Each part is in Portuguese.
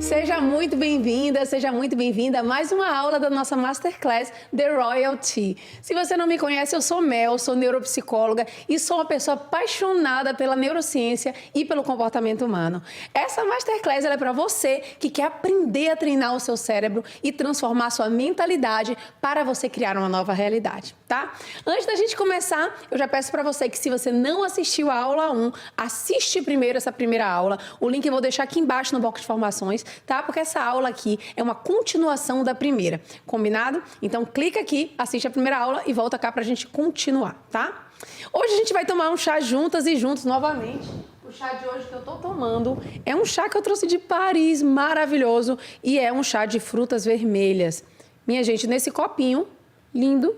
Seja muito bem-vinda, seja muito bem-vinda a mais uma aula da nossa Masterclass The Royalty. Se você não me conhece, eu sou Mel, sou neuropsicóloga e sou uma pessoa apaixonada pela neurociência e pelo comportamento humano. Essa Masterclass é para você que quer aprender a treinar o seu cérebro e transformar sua mentalidade para você criar uma nova realidade, tá? Antes da gente começar, eu já peço para você que se você não assistiu a aula 1, assiste primeiro essa primeira aula. O link eu vou deixar aqui embaixo no box de informações, tá? Porque essa aula aqui é uma continuação da primeira, combinado? Então clica aqui, assiste a primeira aula e volta cá pra gente continuar, tá? Hoje a gente vai tomar um chá juntas e juntos novamente. O chá de hoje que eu tô tomando é um chá que eu trouxe de Paris, maravilhoso, e é um chá de frutas vermelhas. Minha gente, nesse copinho lindo,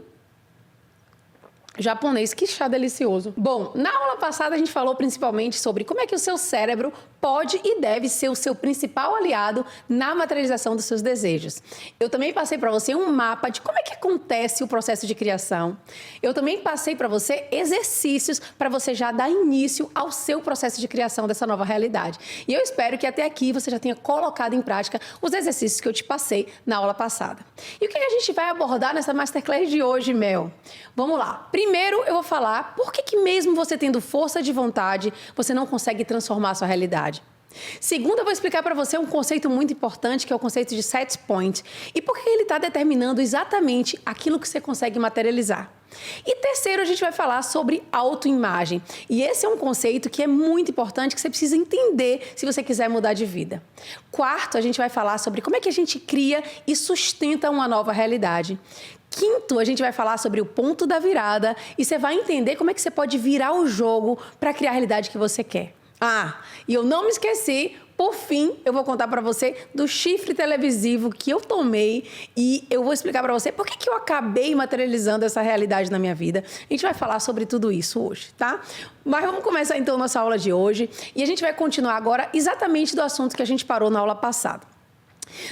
japonês, que chá delicioso. Bom, na aula passada a gente falou principalmente sobre como é que o seu cérebro pode e deve ser o seu principal aliado na materialização dos seus desejos. Eu também passei para você um mapa de como é que acontece o processo de criação. Eu também passei para você exercícios para você já dar início ao seu processo de criação dessa nova realidade. E eu espero que até aqui você já tenha colocado em prática os exercícios que eu te passei na aula passada. E o que a gente vai abordar nessa Masterclass de hoje, Mel? Vamos lá. Primeiro, eu vou falar por que mesmo você tendo força de vontade, você não consegue transformar a sua realidade. Segundo, eu vou explicar para você um conceito muito importante, que é o conceito de set point, e por que ele está determinando exatamente aquilo que você consegue materializar. E terceiro, a gente vai falar sobre autoimagem. E esse é um conceito que é muito importante, que você precisa entender se você quiser mudar de vida. Quarto, a gente vai falar sobre como é que a gente cria e sustenta uma nova realidade. Quinto, a gente vai falar sobre o ponto da virada e você vai entender como é que você pode virar o jogo para criar a realidade que você quer. Ah, e eu não me esqueci, por fim, eu vou contar para você do chifre televisivo que eu tomei e eu vou explicar para você por que eu acabei materializando essa realidade na minha vida. A gente vai falar sobre tudo isso hoje, tá? Mas vamos começar então nossa aula de hoje e a gente vai continuar agora exatamente do assunto que a gente parou na aula passada.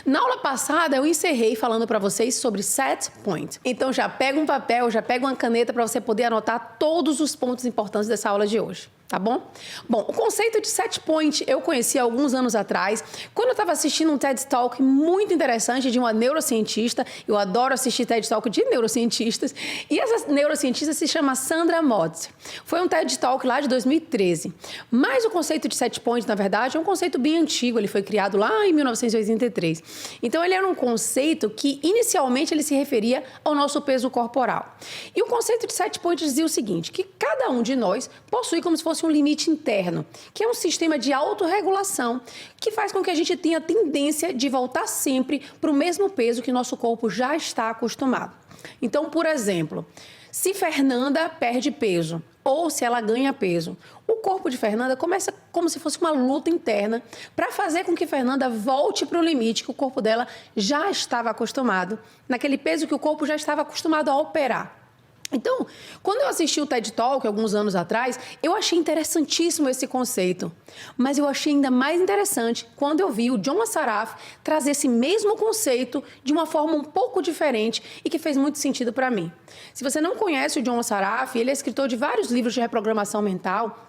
Na aula passada, eu encerrei falando para vocês sobre set point. Então, já pega um papel, já pega uma caneta para você poder anotar todos os pontos importantes dessa aula de hoje. Tá bom? Bom, o conceito de set point eu conheci há alguns anos atrás, quando eu estava assistindo um TED Talk muito interessante de uma neurocientista. Eu adoro assistir TED Talk de neurocientistas. E essa neurocientista se chama Sandra Motz. Foi um TED Talk lá de 2013. Mas o conceito de set point, na verdade, é um conceito bem antigo. Ele foi criado lá em 1983. Então, ele era um conceito que, inicialmente, ele se referia ao nosso peso corporal. E o conceito de set point dizia o seguinte, que cada um de nós possui como se fosse um limite interno, que é um sistema de autorregulação que faz com que a gente tenha a tendência de voltar sempre para o mesmo peso que nosso corpo já está acostumado. Então, por exemplo, se Fernanda perde peso ou se ela ganha peso, o corpo de Fernanda começa como se fosse uma luta interna para fazer com que Fernanda volte para o limite que o corpo dela já estava acostumado, naquele peso que o corpo já estava acostumado a operar. Então, quando eu assisti o TED Talk alguns anos atrás, eu achei interessantíssimo esse conceito. Mas eu achei ainda mais interessante quando eu vi o John Assaraf trazer esse mesmo conceito de uma forma um pouco diferente e que fez muito sentido para mim. Se você não conhece o John Assaraf, ele é escritor de vários livros de reprogramação mental.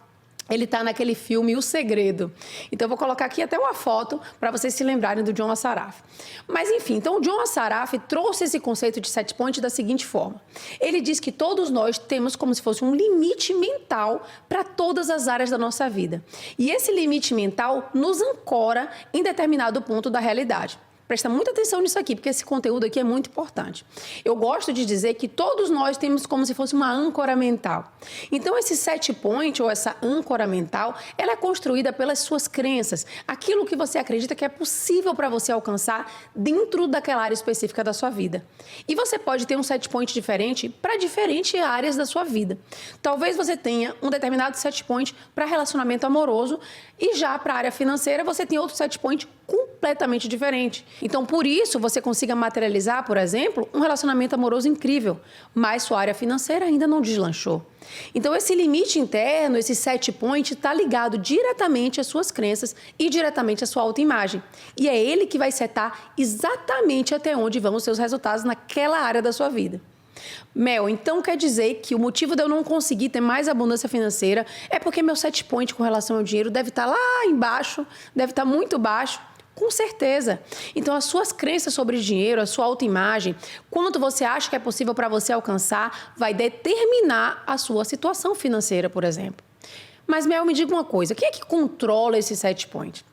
Ele está naquele filme O Segredo. Então, eu vou colocar aqui até uma foto para vocês se lembrarem do John Assaraf. Mas, enfim, então o John Assaraf trouxe esse conceito de set point da seguinte forma. Ele diz que todos nós temos como se fosse um limite mental para todas as áreas da nossa vida. E esse limite mental nos ancora em determinado ponto da realidade. Presta muita atenção nisso aqui, porque esse conteúdo aqui é muito importante. Eu gosto de dizer que todos nós temos como se fosse uma âncora mental. Então, esse set point, ou essa âncora mental, ela é construída pelas suas crenças. Aquilo que você acredita que é possível para você alcançar dentro daquela área específica da sua vida. E você pode ter um set point diferente para diferentes áreas da sua vida. Talvez você tenha um determinado set point para relacionamento amoroso e já para a área financeira você tem outro set point completamente diferente. Então, por isso, você consiga materializar, por exemplo, um relacionamento amoroso incrível, mas sua área financeira ainda não deslanchou. Então, esse limite interno, esse set point, está ligado diretamente às suas crenças e diretamente à sua autoimagem. E é ele que vai setar exatamente até onde vão os seus resultados naquela área da sua vida. Mel, então quer dizer que o motivo de eu não conseguir ter mais abundância financeira é porque meu set point com relação ao dinheiro deve estar lá embaixo, deve estar muito baixo? Com certeza. Então, as suas crenças sobre dinheiro, a sua autoimagem, quanto você acha que é possível para você alcançar, vai determinar a sua situação financeira, por exemplo. Mas, Mel, me diga uma coisa, quem é que controla esse set point?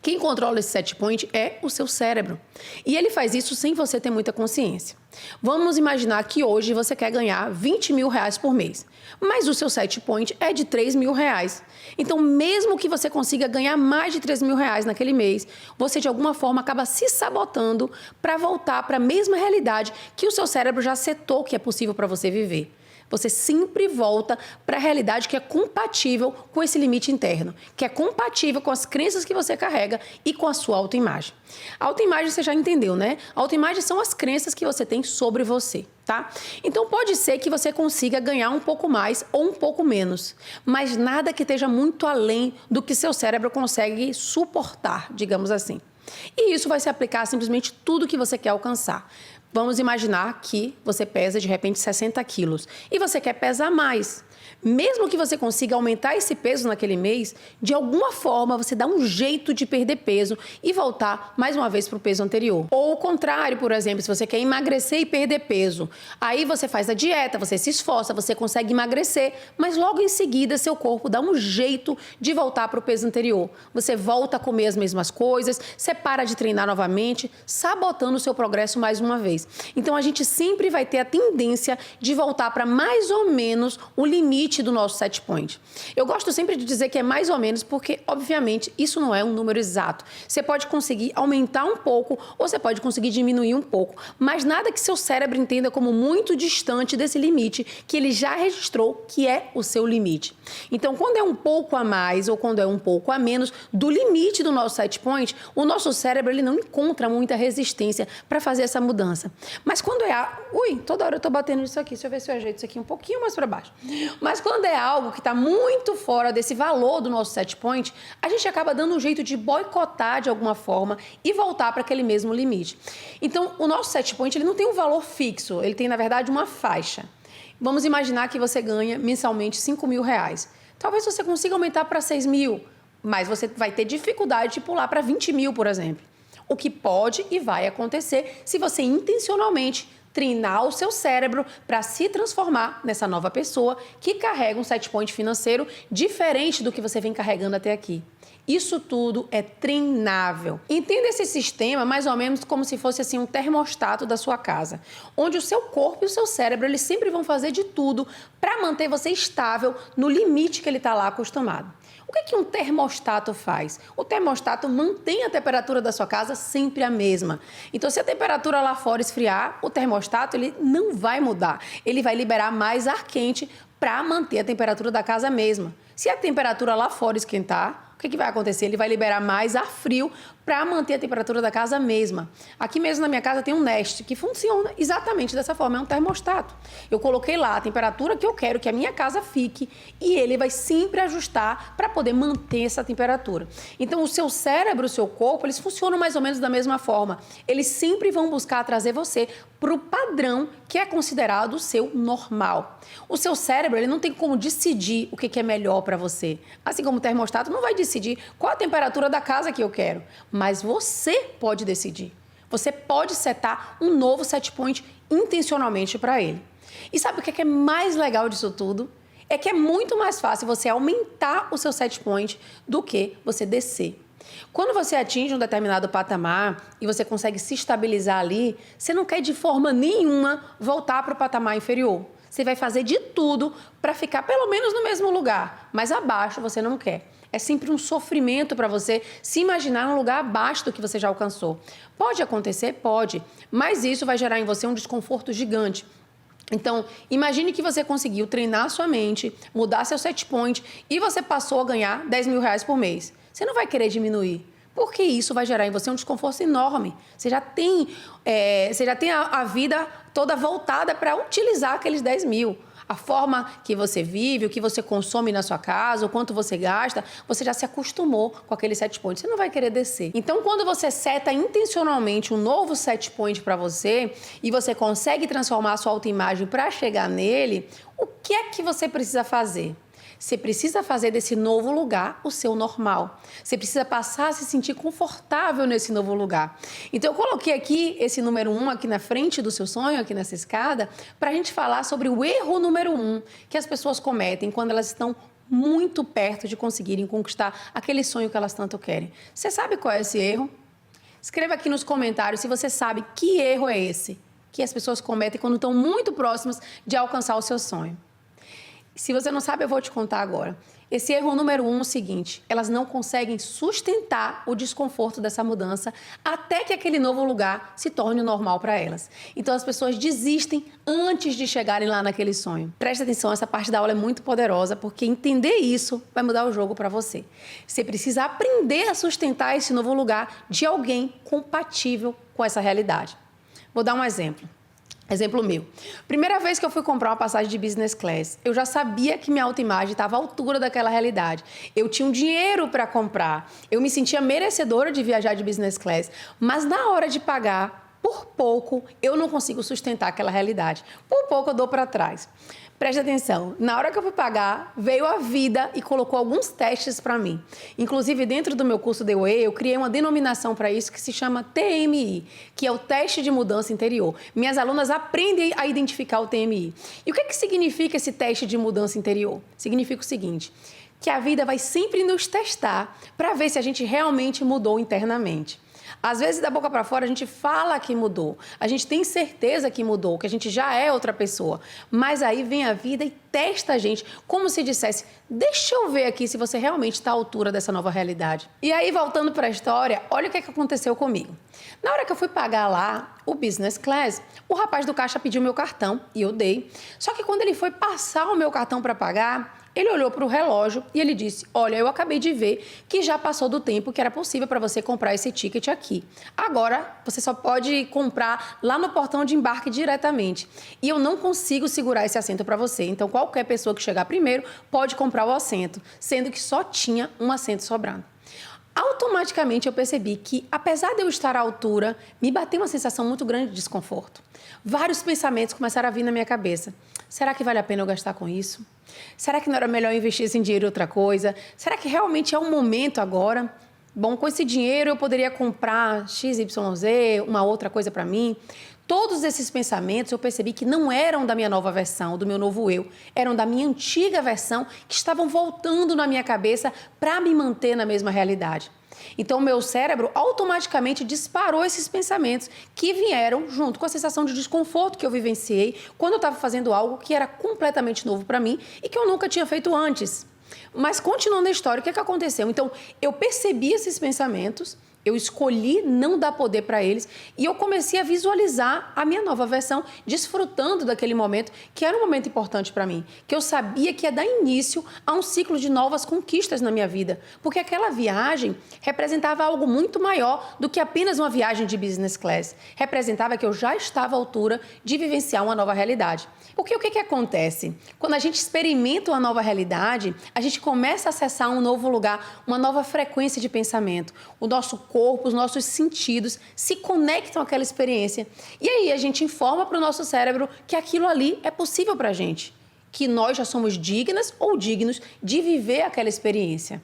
Quem controla esse set point é o seu cérebro. E ele faz isso sem você ter muita consciência. Vamos imaginar que hoje você quer ganhar 20 mil reais por mês, mas o seu set point é de 3 mil reais. Então, mesmo que você consiga ganhar mais de 3 mil reais naquele mês, você de alguma forma acaba se sabotando para voltar para a mesma realidade que o seu cérebro já setou que é possível para você viver. Você sempre volta para a realidade que é compatível com esse limite interno, que é compatível com as crenças que você carrega e com a sua autoimagem. A autoimagem você já entendeu, né? A autoimagem são as crenças que você tem sobre você, tá? Então pode ser que você consiga ganhar um pouco mais ou um pouco menos, mas nada que esteja muito além do que seu cérebro consegue suportar, digamos assim. E isso vai se aplicar a simplesmente tudo que você quer alcançar. Vamos imaginar que você pesa, de repente, 60 quilos e você quer pesar mais. Mesmo que você consiga aumentar esse peso naquele mês, de alguma forma você dá um jeito de perder peso e voltar mais uma vez para o peso anterior. Ou o contrário, por exemplo, se você quer emagrecer e perder peso, aí você faz a dieta, você se esforça, você consegue emagrecer, mas logo em seguida seu corpo dá um jeito de voltar para o peso anterior. Você volta a comer as mesmas coisas, você para de treinar novamente, sabotando o seu progresso mais uma vez. Então a gente sempre vai ter a tendência de voltar para mais ou menos o limite do nosso set point. Eu gosto sempre de dizer que é mais ou menos porque, obviamente, isso não é um número exato. Você pode conseguir aumentar um pouco ou você pode conseguir diminuir um pouco, mas nada que seu cérebro entenda como muito distante desse limite que ele já registrou que é o seu limite. Então, quando é um pouco a mais ou quando é um pouco a menos do limite do nosso set point, o nosso cérebro ele não encontra muita resistência para fazer essa mudança. Mas quando é toda hora eu tô batendo nisso aqui, deixa eu ver se eu ajeito isso aqui um pouquinho mais para baixo. Mas quando é algo que está muito fora desse valor do nosso set point, a gente acaba dando um jeito de boicotar de alguma forma e voltar para aquele mesmo limite. Então, o nosso set point ele não tem um valor fixo, ele tem, na verdade, uma faixa. Vamos imaginar que você ganha mensalmente 5 mil reais. Talvez você consiga aumentar para 6 mil, mas você vai ter dificuldade de pular para 20 mil, por exemplo. O que pode e vai acontecer se você intencionalmente treinar o seu cérebro para se transformar nessa nova pessoa que carrega um set point financeiro diferente do que você vem carregando até aqui. Isso tudo é treinável. Entenda esse sistema mais ou menos como se fosse assim um termostato da sua casa, onde o seu corpo e o seu cérebro eles sempre vão fazer de tudo para manter você estável no limite que ele está lá acostumado. O que um termostato faz? O termostato mantém a temperatura da sua casa sempre a mesma. Então, se a temperatura lá fora esfriar, o termostato ele não vai mudar. Ele vai liberar mais ar quente para manter a temperatura da casa mesma. Se a temperatura lá fora esquentar, o que vai acontecer? Ele vai liberar mais ar frio para manter a temperatura da casa mesma. Aqui mesmo na minha casa tem um Nest que funciona exatamente dessa forma, é um termostato. Eu coloquei lá a temperatura que eu quero que a minha casa fique e ele vai sempre ajustar para poder manter essa temperatura. Então, o seu cérebro, o seu corpo, eles funcionam mais ou menos da mesma forma. Eles sempre vão buscar trazer você para o padrão que é considerado o seu normal. O seu cérebro, ele não tem como decidir o que é melhor para você. Assim como o termostato não vai decidir qual a temperatura da casa que eu quero. Mas você pode decidir. Você pode setar um novo set point intencionalmente para ele. E sabe o que é mais legal disso tudo? É que é muito mais fácil você aumentar o seu set point do que você descer. Quando você atinge um determinado patamar e você consegue se estabilizar ali, você não quer de forma nenhuma voltar para o patamar inferior. Você vai fazer de tudo para ficar pelo menos no mesmo lugar, mas abaixo você não quer. É sempre um sofrimento para você se imaginar num lugar abaixo do que você já alcançou. Pode acontecer? Pode, mas isso vai gerar em você um desconforto gigante. Então, imagine que você conseguiu treinar sua mente, mudar seu set point e você passou a ganhar 10 mil reais por mês. Você não vai querer diminuir, porque isso vai gerar em você um desconforto enorme. Você já tem a vida toda voltada para utilizar aqueles 10 mil. A forma que você vive, o que você consome na sua casa, o quanto você gasta, você já se acostumou com aquele set point. Você não vai querer descer. Então, quando você seta intencionalmente um novo set point para você e você consegue transformar a sua autoimagem para chegar nele, o que é que você precisa fazer? Você precisa fazer desse novo lugar o seu normal. Você precisa passar a se sentir confortável nesse novo lugar. Então, eu coloquei aqui esse número 1 aqui na frente do seu sonho, aqui nessa escada, para a gente falar sobre o erro número 1 que as pessoas cometem quando elas estão muito perto de conseguirem conquistar aquele sonho que elas tanto querem. Você sabe qual é esse erro? Escreva aqui nos comentários se você sabe que erro é esse que as pessoas cometem quando estão muito próximas de alcançar o seu sonho. Se você não sabe, eu vou te contar agora. Esse erro número 1 é o seguinte: elas não conseguem sustentar o desconforto dessa mudança até que aquele novo lugar se torne normal para elas. Então, as pessoas desistem antes de chegarem lá naquele sonho. Presta atenção, essa parte da aula é muito poderosa, porque entender isso vai mudar o jogo para você. Você precisa aprender a sustentar esse novo lugar de alguém compatível com essa realidade. Vou dar um exemplo. Exemplo meu. Primeira vez que eu fui comprar uma passagem de business class, eu já sabia que minha autoimagem estava à altura daquela realidade. Eu tinha um dinheiro para comprar. Eu me sentia merecedora de viajar de business class. Mas na hora de pagar, por pouco, eu não consigo sustentar aquela realidade. Por pouco eu dou para trás. Preste atenção, na hora que eu fui pagar, veio a vida e colocou alguns testes para mim. Inclusive, dentro do meu curso The Way, eu criei uma denominação para isso que se chama TMI, que é o teste de mudança interior. Minhas alunas aprendem a identificar o TMI. E o que significa esse teste de mudança interior? Significa o seguinte: que a vida vai sempre nos testar para ver se a gente realmente mudou internamente. Às vezes, da boca para fora, a gente fala que mudou. A gente tem certeza que mudou, que a gente já é outra pessoa. Mas aí vem a vida e testa a gente, como se dissesse: deixa eu ver aqui se você realmente está à altura dessa nova realidade. E aí, voltando para a história, olha o que aconteceu comigo. Na hora que eu fui pagar lá o business class, o rapaz do caixa pediu meu cartão e eu dei. Só que quando ele foi passar o meu cartão para pagar, ele olhou para o relógio e ele disse: olha, eu acabei de ver que já passou do tempo que era possível para você comprar esse ticket aqui. Agora, você só pode comprar lá no portão de embarque diretamente. E eu não consigo segurar esse assento para você. Então, qualquer pessoa que chegar primeiro pode comprar o assento, sendo que só tinha um assento sobrando. Automaticamente eu percebi que, apesar de eu estar à altura, me bateu uma sensação muito grande de desconforto. Vários pensamentos começaram a vir na minha cabeça. Será que vale a pena eu gastar com isso? Será que não era melhor investir esse dinheiro em outra coisa? Será que realmente é o momento agora? Bom, com esse dinheiro eu poderia comprar XYZ, uma outra coisa para mim. Todos esses pensamentos eu percebi que não eram da minha nova versão, do meu novo eu. Eram da minha antiga versão que estavam voltando na minha cabeça para me manter na mesma realidade. Então, o meu cérebro automaticamente disparou esses pensamentos que vieram junto com a sensação de desconforto que eu vivenciei quando eu estava fazendo algo que era completamente novo para mim e que eu nunca tinha feito antes. Mas, continuando a história, o que aconteceu? Então, eu percebi esses pensamentos, eu escolhi não dar poder para eles e eu comecei a visualizar a minha nova versão, desfrutando daquele momento, que era um momento importante para mim, que eu sabia que ia dar início a um ciclo de novas conquistas na minha vida, porque aquela viagem representava algo muito maior do que apenas uma viagem de business class. Representava que eu já estava à altura de vivenciar uma nova realidade. Porque o que acontece? Quando a gente experimenta uma nova realidade, a gente começa a acessar um novo lugar, uma nova frequência de pensamento. O nosso corpo, os nossos sentidos se conectam àquela experiência. E aí a gente informa para o nosso cérebro que aquilo ali é possível para a gente, que nós já somos dignas ou dignos de viver aquela experiência.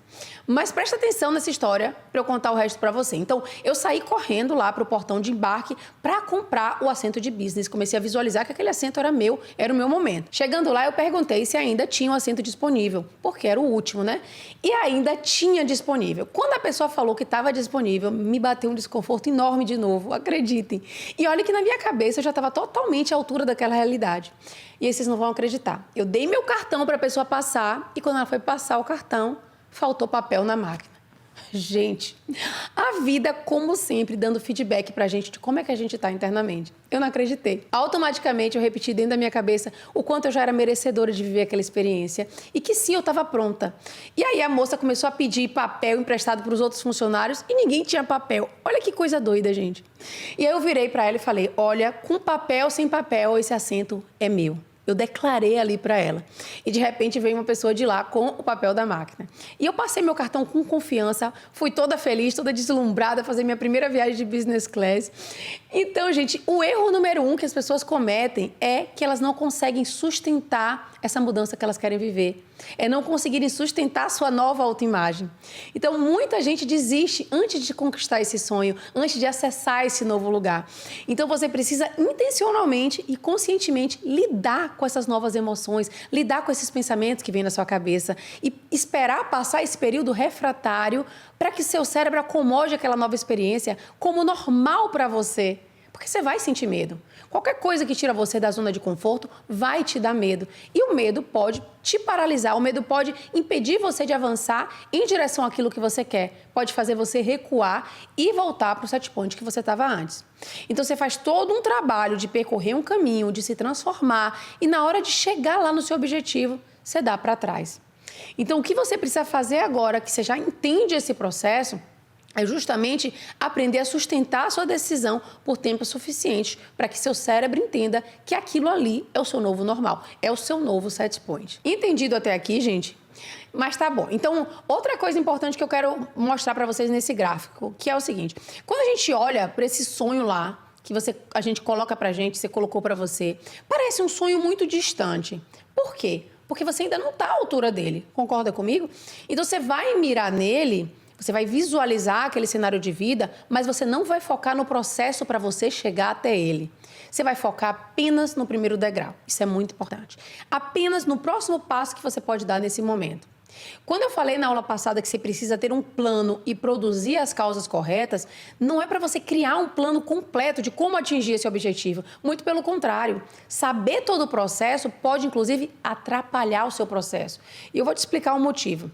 Mas presta atenção nessa história para eu contar o resto para você. Então, eu saí correndo lá para o portão de embarque para comprar o assento de business. Comecei a visualizar que aquele assento era meu, era o meu momento. Chegando lá, eu perguntei se ainda tinha um assento disponível, porque era o último, né? E ainda tinha disponível. Quando a pessoa falou que estava disponível, me bateu um desconforto enorme de novo, acreditem. E olha que na minha cabeça eu já estava totalmente à altura daquela realidade. E aí vocês não vão acreditar. Eu dei meu cartão para a pessoa passar e quando ela foi passar o cartão, faltou papel na máquina. Gente, a vida, como sempre, dando feedback pra gente de como é que a gente tá internamente. Eu não acreditei. Automaticamente, eu repeti dentro da minha cabeça o quanto eu já era merecedora de viver aquela experiência e que sim, eu estava pronta. E aí a moça começou a pedir papel emprestado para os outros funcionários e ninguém tinha papel. Olha que coisa doida, gente. E aí eu virei para ela e falei: olha, com papel ou sem papel, esse assento é meu. Eu declarei ali para ela. E de repente veio uma pessoa de lá com o papel da máquina. E eu passei meu cartão com confiança, fui toda feliz, toda deslumbrada, fazer minha primeira viagem de business class. Então, gente, o erro número 1 que as pessoas cometem é que elas não conseguem sustentar essa mudança que elas querem viver. é não conseguirem sustentar a sua nova autoimagem. Então, muita gente desiste antes de conquistar esse sonho, antes de acessar esse novo lugar. Então, você precisa intencionalmente e conscientemente lidar com essas novas emoções, lidar com esses pensamentos que vêm na sua cabeça e esperar passar esse período refratário para que seu cérebro acomode aquela nova experiência como normal para você. Porque você vai sentir medo. Qualquer coisa que tira você da zona de conforto vai te dar medo. E o medo pode te paralisar, o medo pode impedir você de avançar em direção àquilo que você quer. Pode fazer você recuar e voltar para o set point que você estava antes. Então você faz todo um trabalho de percorrer um caminho, de se transformar e na hora de chegar lá no seu objetivo, você dá para trás. Então o que você precisa fazer agora, que você já entende esse processo, é justamente aprender a sustentar a sua decisão por tempo suficiente para que seu cérebro entenda que aquilo ali é o seu novo normal, é o seu novo set point. Entendido até aqui, gente? Mas tá bom. Então, outra coisa importante que eu quero mostrar para vocês nesse gráfico, que é o seguinte. Quando a gente olha para esse sonho lá, que a gente coloca pra gente, você colocou para você, parece um sonho muito distante. Por quê? Porque você ainda não está à altura dele. Concorda comigo? Então, você vai mirar nele. Você vai visualizar aquele cenário de vida, mas você não vai focar no processo para você chegar até ele. Você vai focar apenas no primeiro degrau. Isso é muito importante. Apenas no próximo passo que você pode dar nesse momento. Quando eu falei na aula passada que você precisa ter um plano e produzir as causas corretas, não é para você criar um plano completo de como atingir esse objetivo. Muito pelo contrário. Saber todo o processo pode, inclusive, atrapalhar o seu processo. E eu vou te explicar o motivo.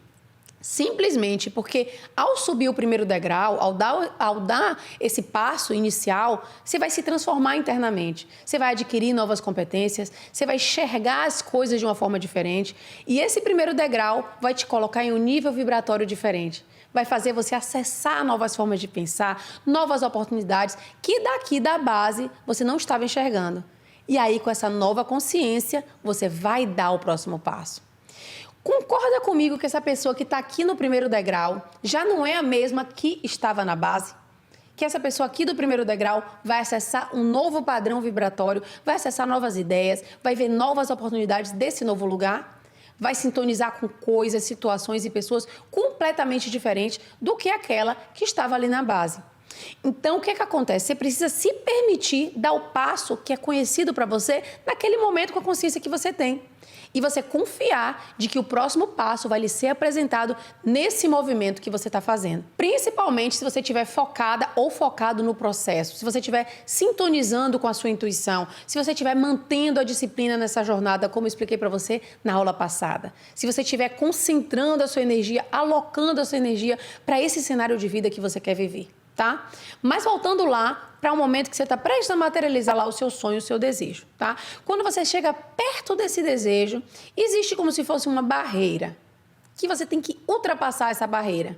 Simplesmente porque ao subir o primeiro degrau, ao dar esse passo inicial, você vai se transformar internamente. Você vai adquirir novas competências, você vai enxergar as coisas de uma forma diferente. E esse primeiro degrau vai te colocar em um nível vibratório diferente. Vai fazer você acessar novas formas de pensar, novas oportunidades que daqui da base você não estava enxergando. E aí, com essa nova consciência, você vai dar o próximo passo. Concorda comigo que essa pessoa que está aqui no primeiro degrau já não é a mesma que estava na base? Que essa pessoa aqui do primeiro degrau vai acessar um novo padrão vibratório, vai acessar novas ideias, vai ver novas oportunidades desse novo lugar, vai sintonizar com coisas, situações e pessoas completamente diferentes do que aquela que estava ali na base. Então, o que acontece? Você precisa se permitir dar o passo que é conhecido para você naquele momento com a consciência que você tem. E você confiar de que o próximo passo vai lhe ser apresentado nesse movimento que você está fazendo. Principalmente se você estiver focada ou focado no processo, se você estiver sintonizando com a sua intuição, se você estiver mantendo a disciplina nessa jornada, como eu expliquei para você na aula passada. Se você estiver concentrando a sua energia, alocando a sua energia para esse cenário de vida que você quer viver. Tá? Mas voltando lá para um momento que você está prestes a materializar lá o seu sonho, o seu desejo, tá? Quando você chega perto desse desejo, existe como se fosse uma barreira, que você tem que ultrapassar essa barreira,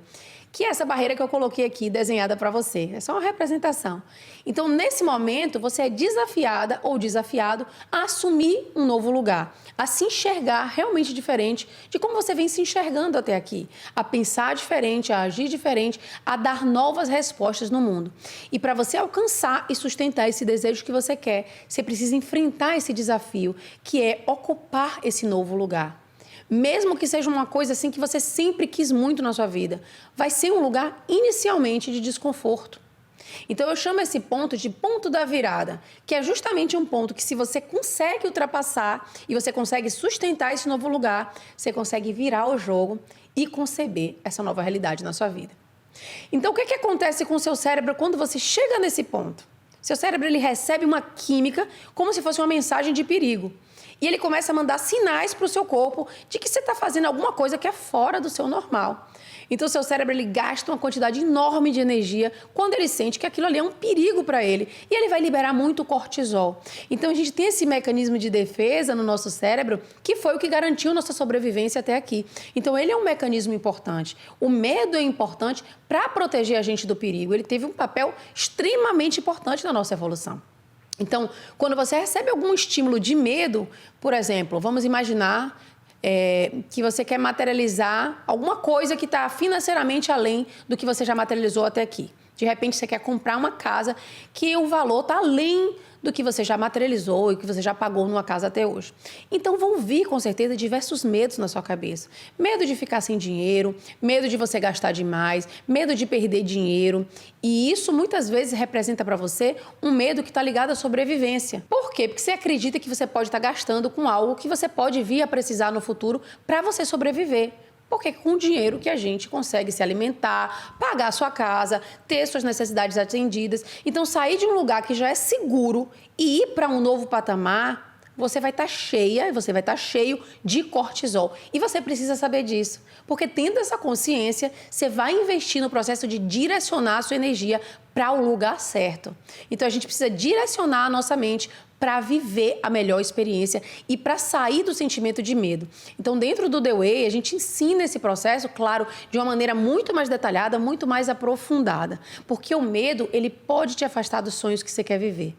que é essa barreira que eu coloquei aqui desenhada para você. É só uma representação. Então, nesse momento, você é desafiada ou desafiado a assumir um novo lugar, a se enxergar realmente diferente de como você vem se enxergando até aqui, a pensar diferente, a agir diferente, a dar novas respostas no mundo. E para você alcançar e sustentar esse desejo que você quer, você precisa enfrentar esse desafio, que é ocupar esse novo lugar. Mesmo que seja uma coisa assim que você sempre quis muito na sua vida, vai ser um lugar inicialmente de desconforto. Então eu chamo esse ponto de ponto da virada, que é justamente um ponto que se você consegue ultrapassar e você consegue sustentar esse novo lugar, você consegue virar o jogo e conceber essa nova realidade na sua vida. Então o que acontece com o seu cérebro quando você chega nesse ponto? Seu cérebro ele recebe uma química como se fosse uma mensagem de perigo. E ele começa a mandar sinais para o seu corpo de que você está fazendo alguma coisa que é fora do seu normal. Então, o seu cérebro ele gasta uma quantidade enorme de energia quando ele sente que aquilo ali é um perigo para ele. E ele vai liberar muito cortisol. Então, a gente tem esse mecanismo de defesa no nosso cérebro que foi o que garantiu nossa sobrevivência até aqui. Então, ele é um mecanismo importante. O medo é importante para proteger a gente do perigo. Ele teve um papel extremamente importante na nossa evolução. Então, quando você recebe algum estímulo de medo, por exemplo, vamos imaginar que você quer materializar alguma coisa que está financeiramente além do que você já materializou até aqui. De repente, você quer comprar uma casa que o valor está além do que você já materializou e que você já pagou numa casa até hoje. Então, vão vir, com certeza, diversos medos na sua cabeça. Medo de ficar sem dinheiro, medo de você gastar demais, medo de perder dinheiro. E isso, muitas vezes, representa para você um medo que está ligado à sobrevivência. Por quê? Porque você acredita que você pode estar gastando com algo que você pode vir a precisar no futuro para você sobreviver. Porque com o dinheiro que a gente consegue se alimentar, pagar a sua casa, ter suas necessidades atendidas. Então, sair de um lugar que já é seguro e ir para um novo patamar, você vai estar cheia, você vai estar cheio de cortisol. E você precisa saber disso. Porque tendo essa consciência, você vai investir no processo de direcionar a sua energia para o lugar certo. Então, a gente precisa direcionar a nossa mente para viver a melhor experiência e para sair do sentimento de medo. Então, dentro do The Way, a gente ensina esse processo, claro, de uma maneira muito mais detalhada, muito mais aprofundada. Porque o medo, ele pode te afastar dos sonhos que você quer viver.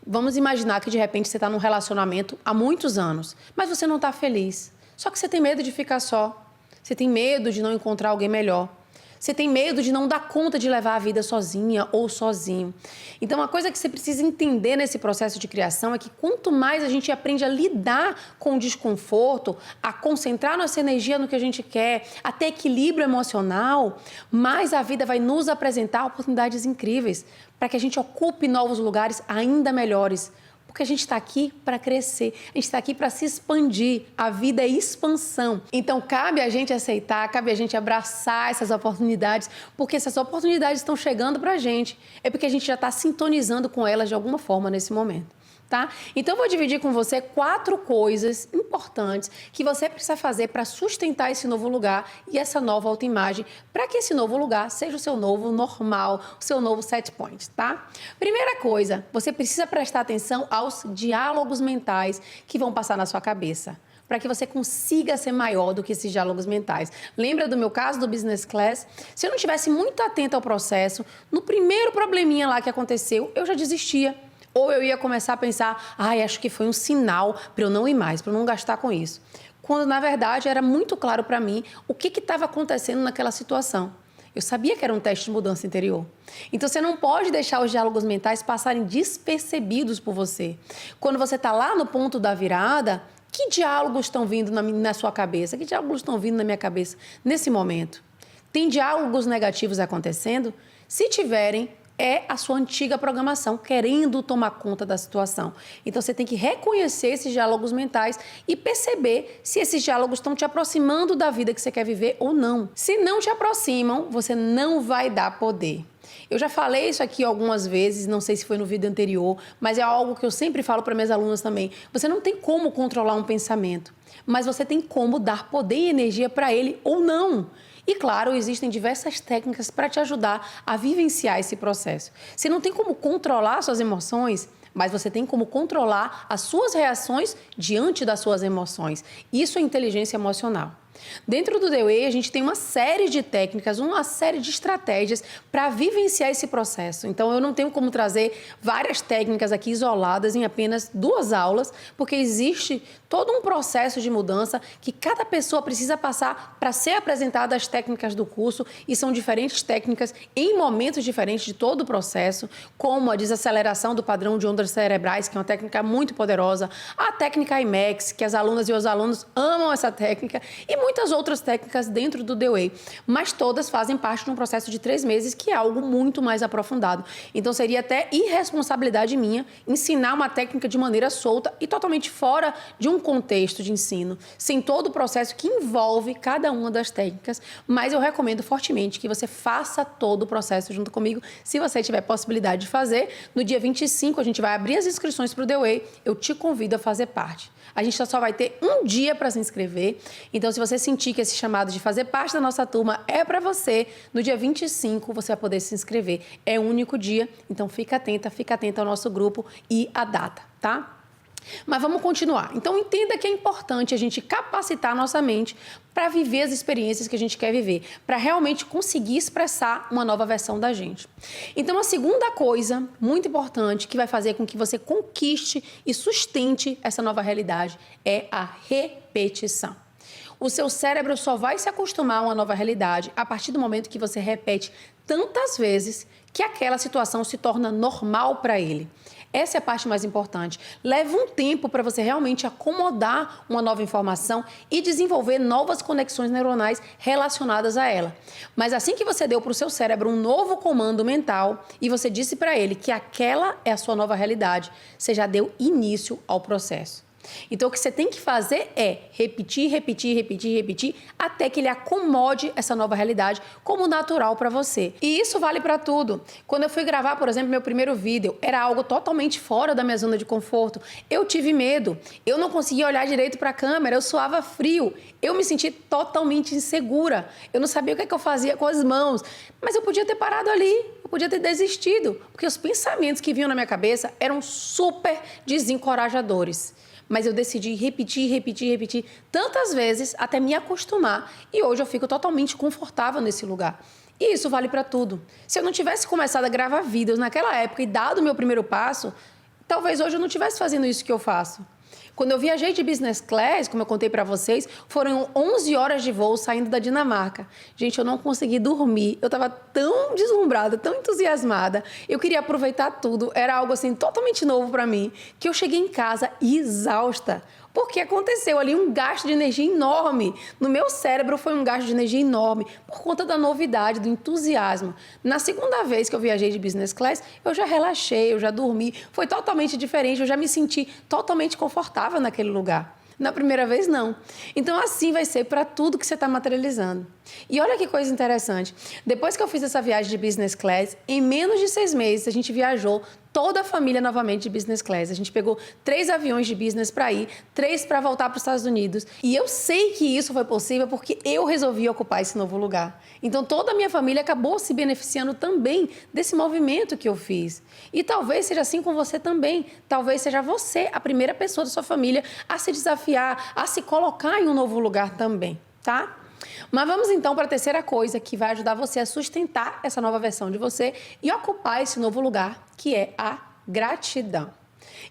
Vamos imaginar que, de repente, você está num relacionamento há muitos anos, mas você não está feliz. Só que você tem medo de ficar só. Você tem medo de não encontrar alguém melhor. Você tem medo de não dar conta de levar a vida sozinha ou sozinho. Então, uma coisa que você precisa entender nesse processo de criação é que quanto mais a gente aprende a lidar com o desconforto, a concentrar nossa energia no que a gente quer, a ter equilíbrio emocional, mais a vida vai nos apresentar oportunidades incríveis para que a gente ocupe novos lugares ainda melhores. Porque a gente está aqui para crescer, a gente está aqui para se expandir. A vida é expansão. Então, cabe a gente aceitar, cabe a gente abraçar essas oportunidades, porque essas oportunidades estão chegando para a gente. É porque a gente já está sintonizando com elas de alguma forma nesse momento. Tá? Então, eu vou dividir com você 4 coisas importantes que você precisa fazer para sustentar esse novo lugar e essa nova autoimagem, para que esse novo lugar seja o seu novo normal, o seu novo set point, tá? Primeira coisa, você precisa prestar atenção aos diálogos mentais que vão passar na sua cabeça, para que você consiga ser maior do que esses diálogos mentais. Lembra do meu caso do Business Class? Se eu não estivesse muito atenta ao processo, no primeiro probleminha lá que aconteceu, eu já desistia. Ou eu ia começar a pensar, acho que foi um sinal para eu não ir mais, para eu não gastar com isso. Quando, na verdade, era muito claro para mim o que estava acontecendo naquela situação. Eu sabia que era um teste de mudança interior. Então, você não pode deixar os diálogos mentais passarem despercebidos por você. Quando você está lá no ponto da virada, que diálogos estão vindo na sua cabeça? Que diálogos estão vindo na minha cabeça nesse momento? Tem diálogos negativos acontecendo? Se tiverem, é a sua antiga programação querendo tomar conta da situação. Então, você tem que reconhecer esses diálogos mentais e perceber se esses diálogos estão te aproximando da vida que você quer viver ou não. Se não te aproximam, você não vai dar poder. Eu já falei isso aqui algumas vezes, não sei se foi no vídeo anterior, mas é algo que eu sempre falo para minhas alunas também. Você não tem como controlar um pensamento, mas você tem como dar poder e energia para ele ou não. E, claro, existem diversas técnicas para te ajudar a vivenciar esse processo. Você não tem como controlar suas emoções, mas você tem como controlar as suas reações diante das suas emoções. Isso é inteligência emocional. Dentro do The Way, a gente tem uma série de técnicas, uma série de estratégias para vivenciar esse processo. Então, eu não tenho como trazer várias técnicas aqui isoladas em apenas 2 aulas, porque existe todo um processo de mudança que cada pessoa precisa passar para ser apresentada as técnicas do curso, e são diferentes técnicas em momentos diferentes de todo o processo, como a desaceleração do padrão de ondas cerebrais, que é uma técnica muito poderosa, a técnica IMEX, que as alunas e os alunos amam essa técnica, e muitas outras técnicas dentro do The Way, mas todas fazem parte de um processo de 3 meses, que é algo muito mais aprofundado. Então, seria até irresponsabilidade minha ensinar uma técnica de maneira solta e totalmente fora de um contexto de ensino, sem todo o processo que envolve cada uma das técnicas, mas eu recomendo fortemente que você faça todo o processo junto comigo, se você tiver possibilidade de fazer. No dia 25, a gente vai abrir as inscrições para o The Way, eu te convido a fazer parte. A gente só vai ter um dia para se inscrever, então se você sentir que esse chamado de fazer parte da nossa turma é para você, no dia 25 você vai poder se inscrever. É um único dia, então fica atenta ao nosso grupo e à data, tá? Mas vamos continuar. Então, entenda que é importante a gente capacitar a nossa mente para viver as experiências que a gente quer viver, para realmente conseguir expressar uma nova versão da gente. Então, a segunda coisa muito importante que vai fazer com que você conquiste e sustente essa nova realidade é a repetição. O seu cérebro só vai se acostumar a uma nova realidade a partir do momento que você repete tantas vezes que aquela situação se torna normal para ele. Essa é a parte mais importante. Leva um tempo para você realmente acomodar uma nova informação e desenvolver novas conexões neuronais relacionadas a ela. Mas assim que você deu para o seu cérebro um novo comando mental e você disse para ele que aquela é a sua nova realidade, você já deu início ao processo. Então, o que você tem que fazer é repetir, até que ele acomode essa nova realidade como natural para você. E isso vale para tudo. Quando eu fui gravar, por exemplo, meu primeiro vídeo, era algo totalmente fora da minha zona de conforto. Eu tive medo, eu não conseguia olhar direito para a câmera, eu suava frio, eu me senti totalmente insegura. Eu não sabia o que eu fazia com as mãos, mas eu podia ter parado ali. Eu podia ter desistido, porque os pensamentos que vinham na minha cabeça eram super desencorajadores. Mas eu decidi repetir tantas vezes até me acostumar. E hoje eu fico totalmente confortável nesse lugar. E isso vale para tudo. Se eu não tivesse começado a gravar vídeos naquela época e dado o meu primeiro passo, talvez hoje eu não estivesse fazendo isso que eu faço. Quando eu viajei de business class, como eu contei para vocês, foram 11 horas de voo saindo da Dinamarca. Gente, eu não consegui dormir. Eu estava tão deslumbrada, tão entusiasmada. Eu queria aproveitar tudo. Era algo assim totalmente novo para mim, que eu cheguei em casa exausta. Porque aconteceu ali um gasto de energia enorme. No meu cérebro foi um gasto de energia enorme por conta da novidade, do entusiasmo. Na segunda vez que eu viajei de business class, eu já relaxei, eu já dormi. Foi totalmente diferente, eu já me senti totalmente confortável naquele lugar. Na primeira vez, não. Então, assim vai ser para tudo que você está materializando. E olha que coisa interessante. Depois que eu fiz essa viagem de business class, em menos de 6 meses, a gente viajou toda a família novamente de business class. A gente pegou 3 aviões de business para ir, 3 para voltar para os Estados Unidos. E eu sei que isso foi possível porque eu resolvi ocupar esse novo lugar. Então, toda a minha família acabou se beneficiando também desse movimento que eu fiz. E talvez seja assim com você também. Talvez seja você a primeira pessoa da sua família a se desafiar, a se colocar em um novo lugar também, tá? Mas vamos então para a terceira coisa que vai ajudar você a sustentar essa nova versão de você e ocupar esse novo lugar, que é a gratidão.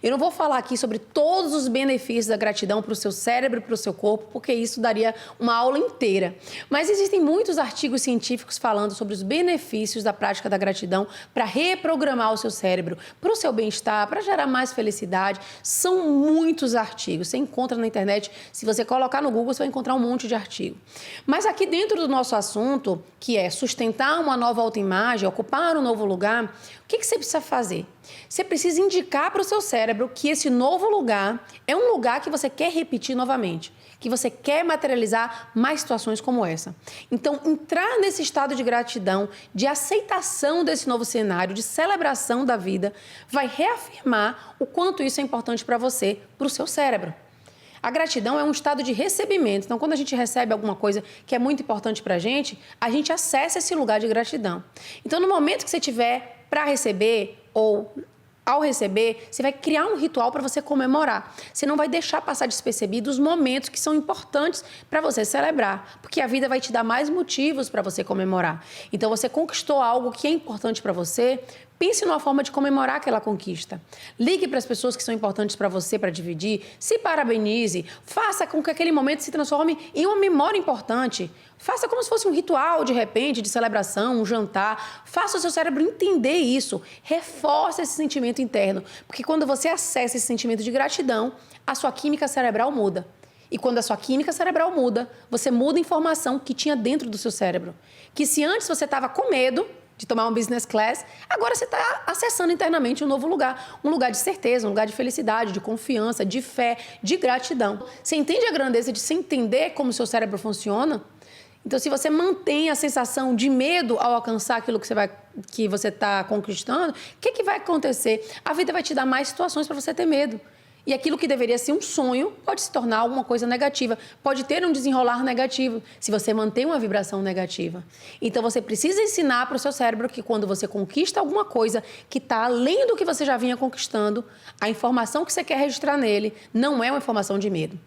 Eu não vou falar aqui sobre todos os benefícios da gratidão para o seu cérebro e para o seu corpo, porque isso daria uma aula inteira. Mas existem muitos artigos científicos falando sobre os benefícios da prática da gratidão para reprogramar o seu cérebro, para o seu bem-estar, para gerar mais felicidade. São muitos artigos. Você encontra na internet, se você colocar no Google, você vai encontrar um monte de artigo. Mas aqui dentro do nosso assunto, que é sustentar uma nova autoimagem, ocupar um novo lugar, o que você precisa fazer? Você precisa indicar para o seu cérebro que esse novo lugar é um lugar que você quer repetir novamente, que você quer materializar mais situações como essa. Então, entrar nesse estado de gratidão, de aceitação desse novo cenário, de celebração da vida, vai reafirmar o quanto isso é importante para você, para o seu cérebro. A gratidão é um estado de recebimento. Então, quando a gente recebe alguma coisa que é muito importante para a gente acessa esse lugar de gratidão. Então, no momento que você tiver para receber ou ao receber, você vai criar um ritual para você comemorar. Você não vai deixar passar despercebido os momentos que são importantes para você celebrar, porque a vida vai te dar mais motivos para você comemorar. Então, você conquistou algo que é importante para você, pense numa forma de comemorar aquela conquista. Ligue para as pessoas que são importantes para você para dividir, se parabenize, faça com que aquele momento se transforme em uma memória importante. Faça como se fosse um ritual, de repente, de celebração, um jantar. Faça o seu cérebro entender isso. Reforce esse sentimento interno. Porque quando você acessa esse sentimento de gratidão, a sua química cerebral muda. E quando a sua química cerebral muda, você muda a informação que tinha dentro do seu cérebro. Que se antes você estava com medo de tomar um business class, agora você está acessando internamente um novo lugar. Um lugar de certeza, um lugar de felicidade, de confiança, de fé, de gratidão. Você entende a grandeza de se entender como o seu cérebro funciona? Então, se você mantém a sensação de medo ao alcançar aquilo que você está conquistando, o que vai acontecer? A vida vai te dar mais situações para você ter medo. E aquilo que deveria ser um sonho pode se tornar alguma coisa negativa, pode ter um desenrolar negativo, se você mantém uma vibração negativa. Então, você precisa ensinar para o seu cérebro que quando você conquista alguma coisa que está além do que você já vinha conquistando, a informação que você quer registrar nele não é uma informação de medo,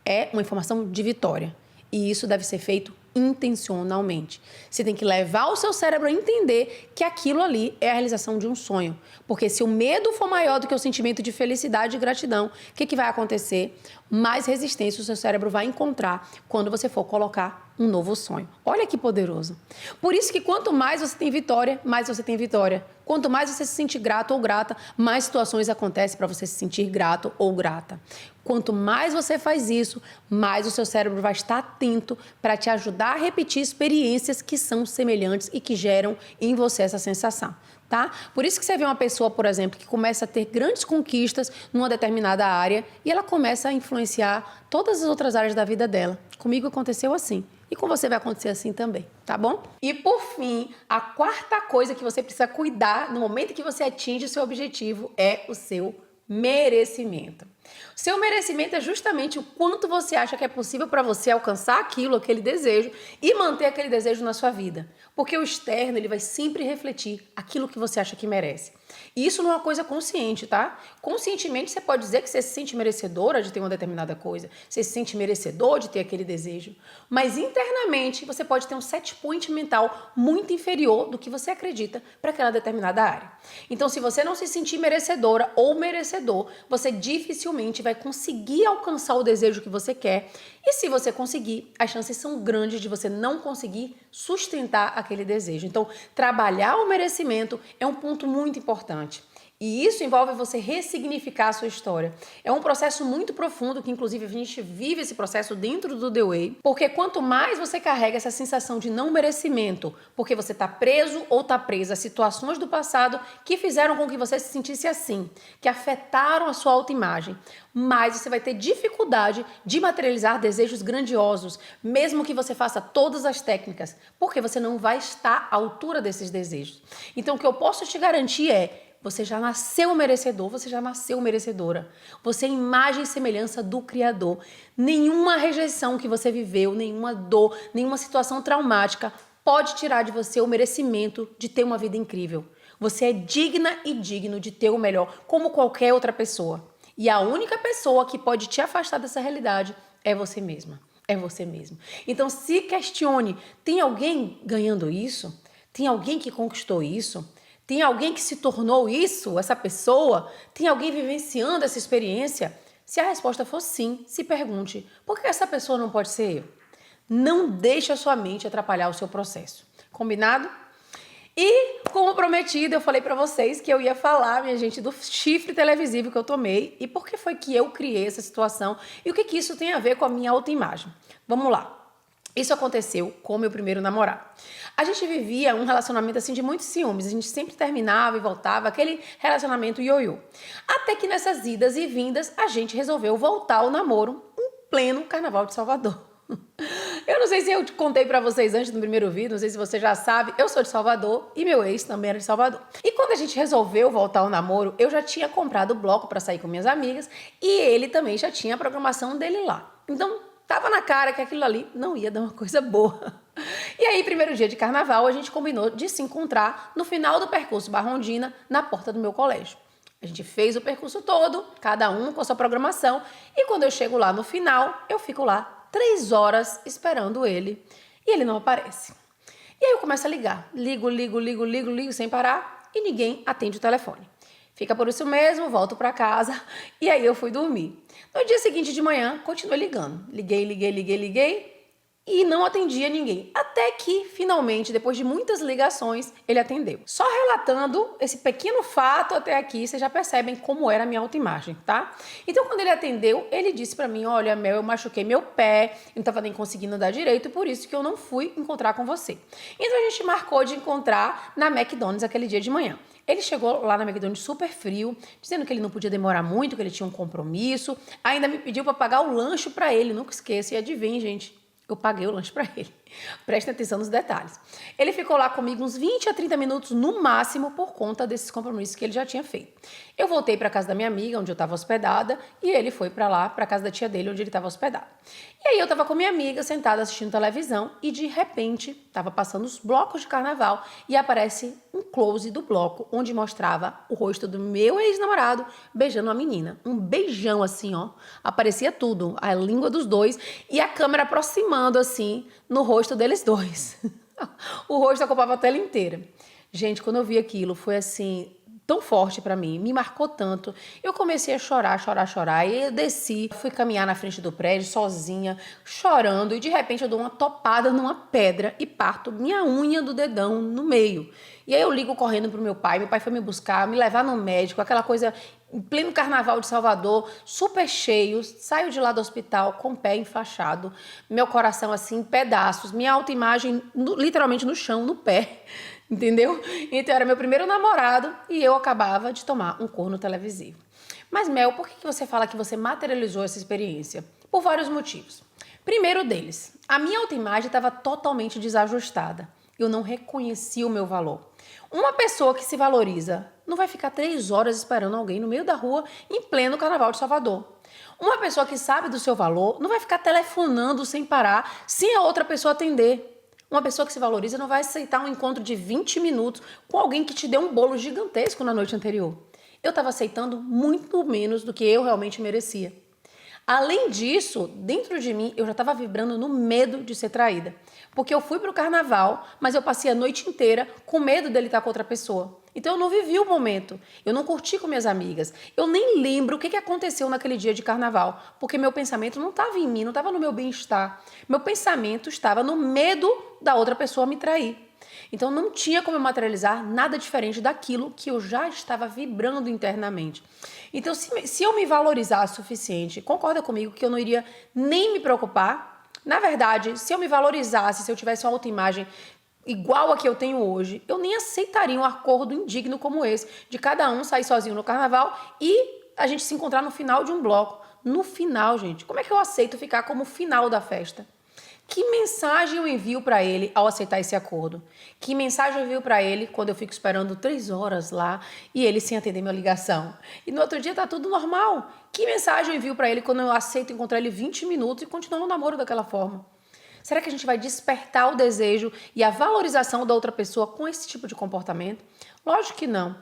é uma informação de vitória. E isso deve ser feito intencionalmente. Você tem que levar o seu cérebro a entender que aquilo ali é a realização de um sonho. Porque se o medo for maior do que o sentimento de felicidade e gratidão, o que vai acontecer? Mais resistência o seu cérebro vai encontrar quando você for colocar um novo sonho. Olha que poderoso. Por isso que quanto mais você tem vitória, mais você tem vitória. Quanto mais você se sente grato ou grata, mais situações acontecem para você se sentir grato ou grata. Quanto mais você faz isso, mais o seu cérebro vai estar atento para te ajudar a repetir experiências que são semelhantes e que geram em você essa sensação. Tá? Por isso que você vê uma pessoa, por exemplo, que começa a ter grandes conquistas numa determinada área e ela começa a influenciar todas as outras áreas da vida dela. Comigo aconteceu assim. E com você vai acontecer assim também, tá bom? E por fim, a quarta coisa que você precisa cuidar no momento que você atinge o seu objetivo é o seu merecimento. Seu merecimento é justamente o quanto você acha que é possível para você alcançar aquilo, aquele desejo e manter aquele desejo na sua vida. Porque o externo, ele vai sempre refletir aquilo que você acha que merece. E isso não é uma coisa consciente, tá? Conscientemente você pode dizer que você se sente merecedora de ter uma determinada coisa, você se sente merecedor de ter aquele desejo, mas internamente você pode ter um set point mental muito inferior do que você acredita para aquela determinada área. Então, se você não se sentir merecedora ou merecedor, você dificilmente vai conseguir alcançar o desejo que você quer. E se você conseguir, as chances são grandes de você não conseguir sustentar aquele desejo. Então, trabalhar o merecimento é um ponto muito importante. E isso envolve você ressignificar a sua história. É um processo muito profundo, que inclusive a gente vive esse processo dentro do The Way, porque quanto mais você carrega essa sensação de não merecimento, porque você está preso ou está presa a situações do passado que fizeram com que você se sentisse assim, que afetaram a sua autoimagem, mais você vai ter dificuldade de materializar desejos grandiosos, mesmo que você faça todas as técnicas, porque você não vai estar à altura desses desejos. Então, o que eu posso te garantir é: você já nasceu merecedor, você já nasceu merecedora. Você é imagem e semelhança do Criador. Nenhuma rejeição que você viveu, nenhuma dor, nenhuma situação traumática pode tirar de você o merecimento de ter uma vida incrível. Você é digna e digno de ter o melhor, como qualquer outra pessoa. E a única pessoa que pode te afastar dessa realidade é você mesma. É você mesmo. Então se questione, tem alguém ganhando isso? Tem alguém que conquistou isso? Tem alguém que se tornou isso, essa pessoa? Tem alguém vivenciando essa experiência? Se a resposta for sim, se pergunte, por que essa pessoa não pode ser eu? Não deixe a sua mente atrapalhar o seu processo. Combinado? E, como prometido, eu falei pra vocês que eu ia falar, minha gente, do chifre televisivo que eu tomei e por que foi que eu criei essa situação e o que isso tem a ver com a minha autoimagem. Vamos lá. Isso aconteceu com o meu primeiro namorado. A gente vivia um relacionamento assim de muitos ciúmes. A gente sempre terminava e voltava, aquele relacionamento ioiô. Até que nessas idas e vindas, a gente resolveu voltar ao namoro em pleno Carnaval de Salvador. Eu não sei se eu te contei pra vocês antes do primeiro vídeo, não sei se você já sabe, eu sou de Salvador e meu ex também era de Salvador. E quando a gente resolveu voltar ao namoro, eu já tinha comprado o bloco pra sair com minhas amigas e ele também já tinha a programação dele lá. Então, tava na cara que aquilo ali não ia dar uma coisa boa. E aí, primeiro dia de carnaval, a gente combinou de se encontrar no final do percurso Barrondina, na porta do meu colégio. A gente fez o percurso todo, cada um com a sua programação, e quando eu chego lá no final, eu fico lá 3 horas esperando ele, e ele não aparece. E aí eu começo a ligar, ligo sem parar, e ninguém atende o telefone. Fica por isso mesmo, volto pra casa, e aí eu fui dormir. No dia seguinte de manhã, continuei ligando. Liguei, e não atendia ninguém. Até que, finalmente, depois de muitas ligações, ele atendeu. Só relatando esse pequeno fato até aqui, vocês já percebem como era a minha autoimagem, tá? Então, quando ele atendeu, ele disse pra mim: olha, Mel, eu machuquei meu pé, não tava nem conseguindo andar direito, por isso que eu não fui encontrar com você. Então, a gente marcou de encontrar na McDonald's aquele dia de manhã. Ele chegou lá na McDonald's super frio, dizendo que ele não podia demorar muito, que ele tinha um compromisso. Ainda me pediu para pagar o lanche para ele, nunca esqueça. E adivinha, gente, eu paguei o lanche para ele. Prestem atenção nos detalhes. Ele ficou lá comigo uns 20 a 30 minutos no máximo por conta desses compromissos que ele já tinha feito. Eu voltei para casa da minha amiga, onde eu estava hospedada, e ele foi para lá, para casa da tia dele, onde ele estava hospedado. E aí eu estava com minha amiga sentada assistindo televisão e de repente estava passando os blocos de carnaval e aparece um close do bloco onde mostrava o rosto do meu ex-namorado beijando uma menina. Um beijão assim, ó. Aparecia tudo, a língua dos dois e a câmera aproximando assim no rosto deles dois. O rosto ocupava a tela inteira. Gente, quando eu vi aquilo, foi assim, tão forte pra mim, me marcou tanto. Eu comecei a chorar, chorar, chorar. E eu desci, fui caminhar na frente do prédio sozinha, chorando. E de repente eu dou uma topada numa pedra e parto minha unha do dedão no meio. E aí eu ligo correndo pro meu pai foi me buscar, me levar no médico, aquela coisa em pleno carnaval de Salvador, super cheio. Saio de lá do hospital com o pé enfaixado, meu coração assim em pedaços, minha autoimagem literalmente no chão, no pé. Entendeu? Então era meu primeiro namorado e eu acabava de tomar um corno televisivo. Mas Mel, por que você fala que você materializou essa experiência? Por vários motivos. Primeiro deles, a minha autoimagem estava totalmente desajustada. Eu não reconhecia o meu valor. Uma pessoa que se valoriza não vai ficar 3 horas esperando alguém no meio da rua em pleno carnaval de Salvador. Uma pessoa que sabe do seu valor não vai ficar telefonando sem parar, sem a outra pessoa atender. Uma pessoa que se valoriza não vai aceitar um encontro de 20 minutos com alguém que te deu um bolo gigantesco na noite anterior. Eu estava aceitando muito menos do que eu realmente merecia. Além disso, dentro de mim, eu já estava vibrando no medo de ser traída. Porque eu fui para o carnaval, mas eu passei a noite inteira com medo dele estar com outra pessoa. Então eu não vivi o momento, eu não curti com minhas amigas, eu nem lembro o que aconteceu naquele dia de carnaval, porque meu pensamento não estava em mim, não estava no meu bem-estar. Meu pensamento estava no medo da outra pessoa me trair. Então não tinha como eu materializar nada diferente daquilo que eu já estava vibrando internamente. Então se eu me valorizasse o suficiente, concorda comigo que eu não iria nem me preocupar? Na verdade, se eu me valorizasse, se eu tivesse uma autoimagem igual a que eu tenho hoje, eu nem aceitaria um acordo indigno como esse, de cada um sair sozinho no carnaval e a gente se encontrar no final de um bloco. No final, gente, como é que eu aceito ficar como final da festa? Que mensagem eu envio para ele ao aceitar esse acordo? Que mensagem eu envio para ele quando eu fico esperando 3 horas lá e ele sem atender minha ligação? E no outro dia tá tudo normal. Que mensagem eu envio para ele quando eu aceito encontrar ele 20 minutos e continuar o namoro daquela forma? Será que a gente vai despertar o desejo e a valorização da outra pessoa com esse tipo de comportamento? Lógico que não.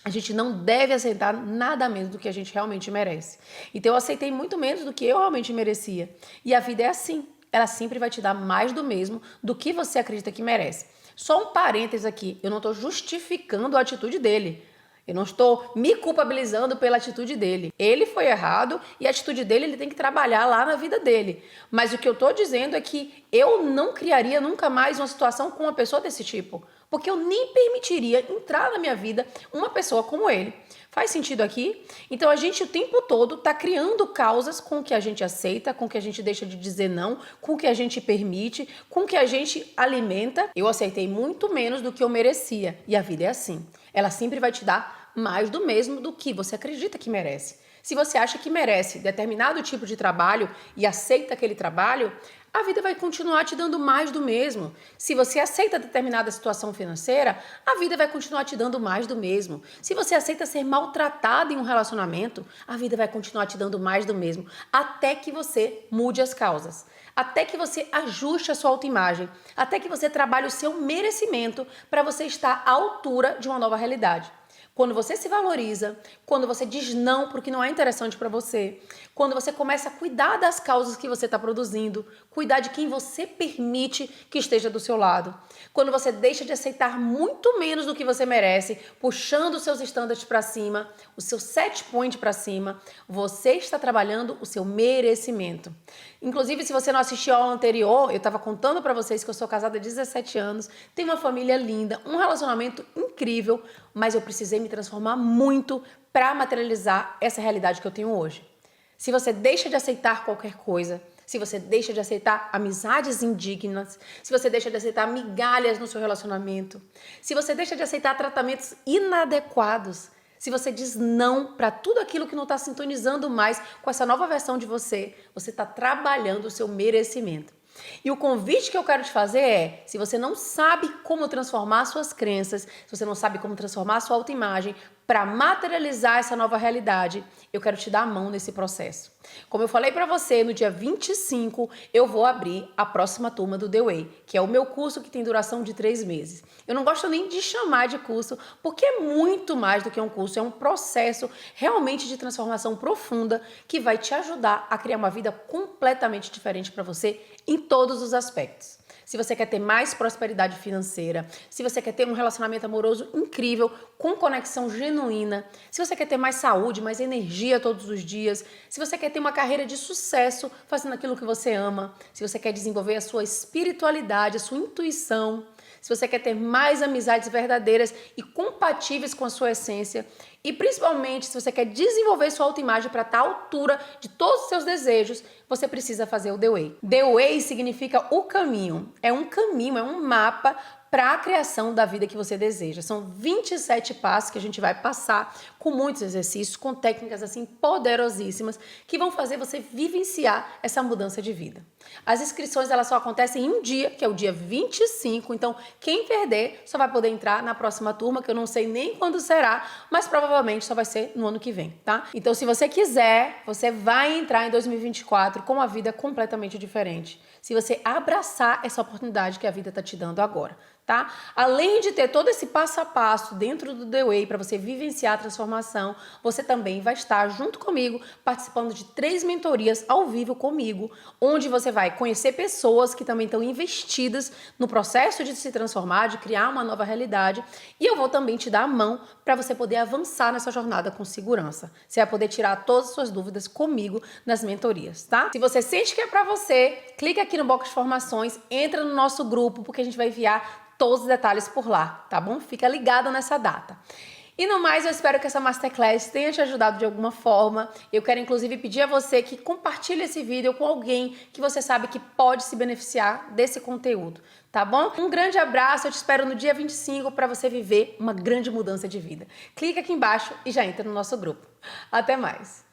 A gente não deve aceitar nada menos do que a gente realmente merece. Então eu aceitei muito menos do que eu realmente merecia. E a vida é assim. Ela sempre vai te dar mais do mesmo do que você acredita que merece. Só um parênteses aqui, eu não estou justificando a atitude dele. Eu não estou me culpabilizando pela atitude dele. Ele foi errado e a atitude dele ele tem que trabalhar lá na vida dele. Mas o que eu estou dizendo é que eu não criaria nunca mais uma situação com uma pessoa desse tipo. Porque eu nem permitiria entrar na minha vida uma pessoa como ele. Faz sentido aqui? Então a gente o tempo todo está criando causas com o que a gente aceita, com o que a gente deixa de dizer não, com o que a gente permite, com o que a gente alimenta. Eu aceitei muito menos do que eu merecia. E a vida é assim. Ela sempre vai te dar mais do mesmo do que você acredita que merece. Se você acha que merece determinado tipo de trabalho e aceita aquele trabalho, a vida vai continuar te dando mais do mesmo. Se você aceita determinada situação financeira, a vida vai continuar te dando mais do mesmo. Se você aceita ser maltratado em um relacionamento, a vida vai continuar te dando mais do mesmo, até que você mude as causas. Até que você ajuste a sua autoimagem, até que você trabalhe o seu merecimento para você estar à altura de uma nova realidade. Quando você se valoriza, quando você diz não porque não é interessante para você, quando você começa a cuidar das causas que você está produzindo, cuidar de quem você permite que esteja do seu lado, quando você deixa de aceitar muito menos do que você merece, puxando os seus estándares para cima, o seu set point para cima, você está trabalhando o seu merecimento. Inclusive, se você não assistiu a aula anterior, eu estava contando para vocês que eu sou casada há 17 anos, tenho uma família linda, um relacionamento incrível, mas eu precisei me transformar muito para materializar essa realidade que eu tenho hoje. Se você deixa de aceitar qualquer coisa, se você deixa de aceitar amizades indignas, se você deixa de aceitar migalhas no seu relacionamento, se você deixa de aceitar tratamentos inadequados, se você diz não para tudo aquilo que não está sintonizando mais com essa nova versão de você, você está trabalhando o seu merecimento. E o convite que eu quero te fazer é, se você não sabe como transformar suas crenças, se você não sabe como transformar sua autoimagem para materializar essa nova realidade, eu quero te dar a mão nesse processo. Como eu falei para você, no dia 25 eu vou abrir a próxima turma do The Way, que é o meu curso que tem duração de 3 meses. Eu não gosto nem de chamar de curso, porque é muito mais do que um curso, é um processo realmente de transformação profunda que vai te ajudar a criar uma vida completamente diferente para você em todos os aspectos. se você quer ter mais prosperidade financeira, se você quer ter um relacionamento amoroso incrível, com conexão genuína, se você quer ter mais saúde, mais energia todos os dias, se você quer ter uma carreira de sucesso fazendo aquilo que você ama, se você quer desenvolver a sua espiritualidade, a sua intuição, se você quer ter mais amizades verdadeiras e compatíveis com a sua essência e principalmente se você quer desenvolver sua autoimagem para estar à altura de todos os seus desejos, você precisa fazer o The Way. The Way significa o caminho, é um mapa para a criação da vida que você deseja. São 27 passos que a gente vai passar com muitos exercícios, com técnicas assim poderosíssimas que vão fazer você vivenciar essa mudança de vida. As inscrições elas só acontecem em um dia, que é o dia 25, então quem perder só vai poder entrar na próxima turma, que eu não sei nem quando será, mas provavelmente só vai ser no ano que vem, tá? Então se você quiser, você vai entrar em 2024 com uma vida completamente diferente. Se você abraçar essa oportunidade que a vida está te dando agora, tá? Além de ter todo esse passo a passo dentro do The Way para você vivenciar a transformação, você também vai estar junto comigo participando de 3 mentorias ao vivo comigo, onde você vai conhecer pessoas que também estão investidas no processo de se transformar, de criar uma nova realidade, e eu vou também te dar a mão para você poder avançar nessa jornada com segurança. Você vai poder tirar todas as suas dúvidas comigo nas mentorias, tá? Se você sente que é para você, clica aqui no box de informações, entra no nosso grupo, porque a gente vai enviar todos os detalhes por lá, tá bom? Fica ligado nessa data. E no mais, eu espero que essa Masterclass tenha te ajudado de alguma forma. Eu quero inclusive pedir a você que compartilhe esse vídeo com alguém que você sabe que pode se beneficiar desse conteúdo, tá bom? Um grande abraço, eu te espero no dia 25 para você viver uma grande mudança de vida. Clica aqui embaixo e já entra no nosso grupo. Até mais!